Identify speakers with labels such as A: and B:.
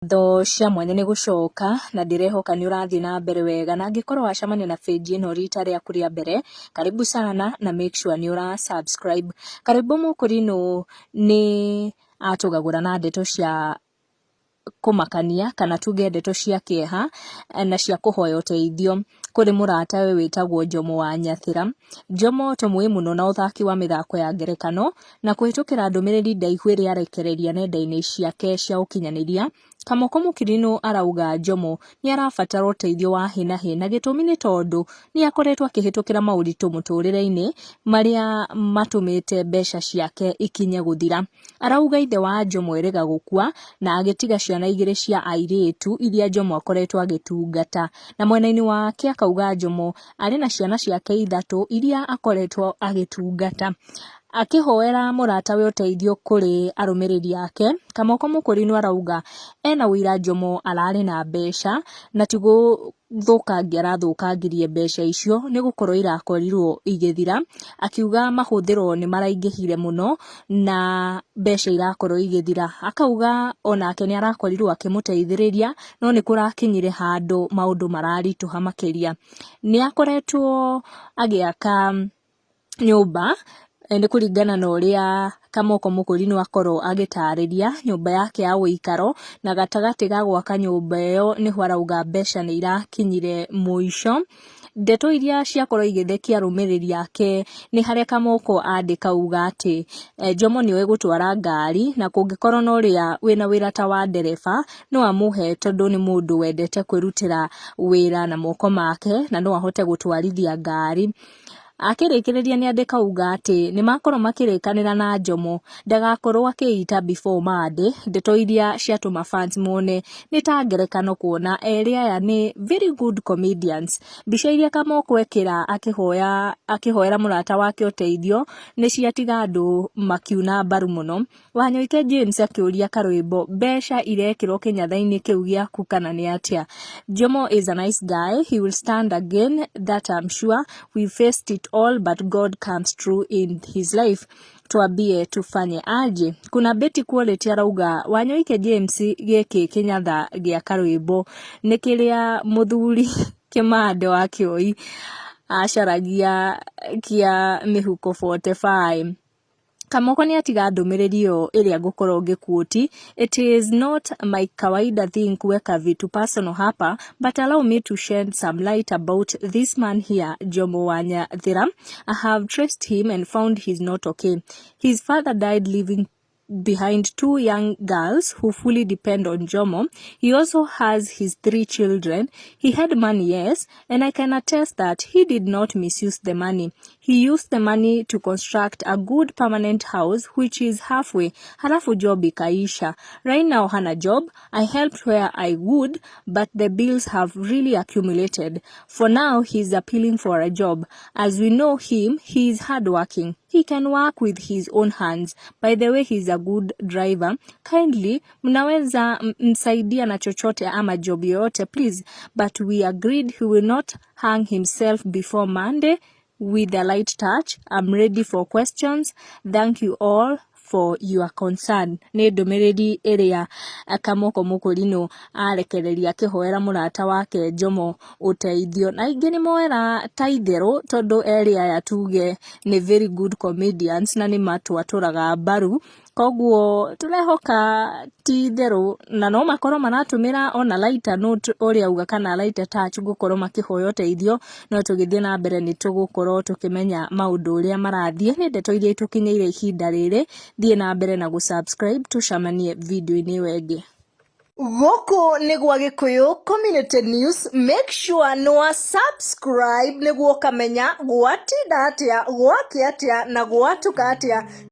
A: Tho cia mwanya nĩ gũcoka na ndirehoka nĩ ũrathiĩ na mbere wega, na angĩkorwo wacemania na page ĩno rita rĩaku rĩa mbere, karibu sana na make sure nĩ ũra subscribe. Karwimbo Mukurinu nĩ atũgagũra na ndeto cia kũmakania kana tuge ndeto cia kĩeha na cia kũhoya ũteithio kũrĩ mũratawe wĩtagwo Njomo wa Nyathira. Njomo tũmũĩ mũno na ũthaki wa mĩthako ya ngerekano na kũhĩtũkĩra ndũmĩrĩri ndaihu ĩrĩa arekereria nenda-inĩ ciake cia ũkinyanĩria. Kamoko Mukurinu arauga Njomo nĩ arabatara ũteithio wa hi na hi, na gĩtũmi nĩ tondũ nĩ akoretwo akĩhĩtũkĩra maũritũ mũtũrĩre-inĩ marĩa matũmĩte mbeca ciake ikinye gũthira. Arauga ithe wa Njomo erĩga gũkua na agĩtiga ciana igĩrĩ cia airĩtu iria Njomo akoretwo agĩtungata, na mwena-inĩ wake akauga Njomo arĩ na ciana ciake ithatũ iria akoretwo agĩtungata. Akĩhoera mũratawe ũteithio kũrĩ arũmĩrĩri ake, Kamoko Mukurinu arauga ena wĩira Njomo ararĩ na mbeca na ti gũthũkangia arathũkangirie mbeca icio nĩ gũkorwo irakorirwo igĩthira. Akiuga mahũthĩro nĩ maraingĩhire mũno na mbeca irakorwo igĩthira. Akauga onake nĩ arakorirwo akĩmũteithĩrĩria no nĩ kũrakinyire handũ maũndũ mararitũha makĩria. Nĩ akoretwo agĩaka nyũmba nĩ kũringana na ũrĩa Kamoko Mukurinu akorwo agĩtarĩria nyũmba yake ya ũikaro, na gatagatĩ ga gwaka nyũmba ĩyo nĩho arauga mbeca nĩ irakinyire mũico. Ndeto iria ciakorwo igĩthekia arũmĩrĩri ake nĩ harĩa Kamoko andĩka auga atĩ Njomo nĩoĩ gũtwara ngari na kũngĩkorwo na ũrĩa wĩna wĩra ta wa ndereba no amũhe tondũ nĩ mũndũ wendete kwĩrutĩra wĩra na moko make na no ahote gũtwarithia ngari. Akĩrĩkĩrĩria nĩ andĩka auga atĩ nĩ makorwo makĩrĩkanĩra na Njomo ndagakorwo akĩita before Monday. Ndeto iria ciatũma fans mone nĩ ta ngerekano kuona erĩ aya nĩ very good comedians. Mbica iria Kamoko ekĩra akĩhoera mũrata wake ũteithio nĩ ciatiga andũ makiuna mbaru mũno. Wanyoike James akĩũria Karwimbo mbeca irekĩrwo kĩnyatha-inĩ kĩu gĩaku kana nĩ atĩa. Njomo is a nice guy, he will stand again, that I'm sure. We faced it all but God comes through in his life. Tuambie tufanye aje. Kuna beti quality arauga Wanyoike James gĩkĩ kĩnyatha gĩa Karwimbo nĩ kĩrĩa mũthuri Kĩmande wa Kĩoi acaragia kĩa mĩhuko 45. Kamoko nĩ atiga ndũmĩrĩri ĩyo ĩrĩa ngũkorwo ngĩquote. It is not my kawaida thing kuweka vitu personal hapa, but allow me to shed some light about this man here, Njomo wa Nyathira. I have traced him and found he's not okay. His father died leaving behind 2 young girls who fully depend on Njomo. He also has his 3 children. He had money, yes, and I can attest that he did not misuse the money. He used the money to construct a good permanent house which is halfway. Halafu job ikaisha. Right now hana job. I helped where I would, but the bills have really accumulated. For now he's appealing for a job. As we know him, he is hardworking. He can work with his own hands. By the way, he's a good driver. Kindly, mnaweza msaidia na chochote ama job yoyote, please. But we agreed he will not hang himself before Monday with a light touch. I'm ready for questions. Thank you all for your concern. Nĩ ndũmĩrĩri ĩrĩa Kamoko Mukurinu arekereria akĩhoera mũrata wake Njomo ũteithio, na ingĩ nĩ moera ta itherũ tondũ erĩ aya tuge nĩ very good comedians na nĩ matwatũraga mbaru. Koguo tũrehoka ti itherũ na no makorwo maratũmĩra ona lighter note ũrĩa auga kana lighter touch gũkorwo makĩhoya ũteithio, no tũgĩthiĩ na mbere nĩ tũgũkorwo tũkĩmenya maũndũ ũrĩa marathiĩ. Nĩ ndeto iria itũkinyĩire ihinda rĩrĩ, thiĩ na mbere na gũsubscribe, tũcemanie video-inĩ ĩyo ĩngĩ. Gũkũ nĩ gwa Gikuyu Community News, make sure nĩwa subscribe nĩguo ũkamenya gwatinda atĩa, gwakĩ atĩa na gwatuka atĩa.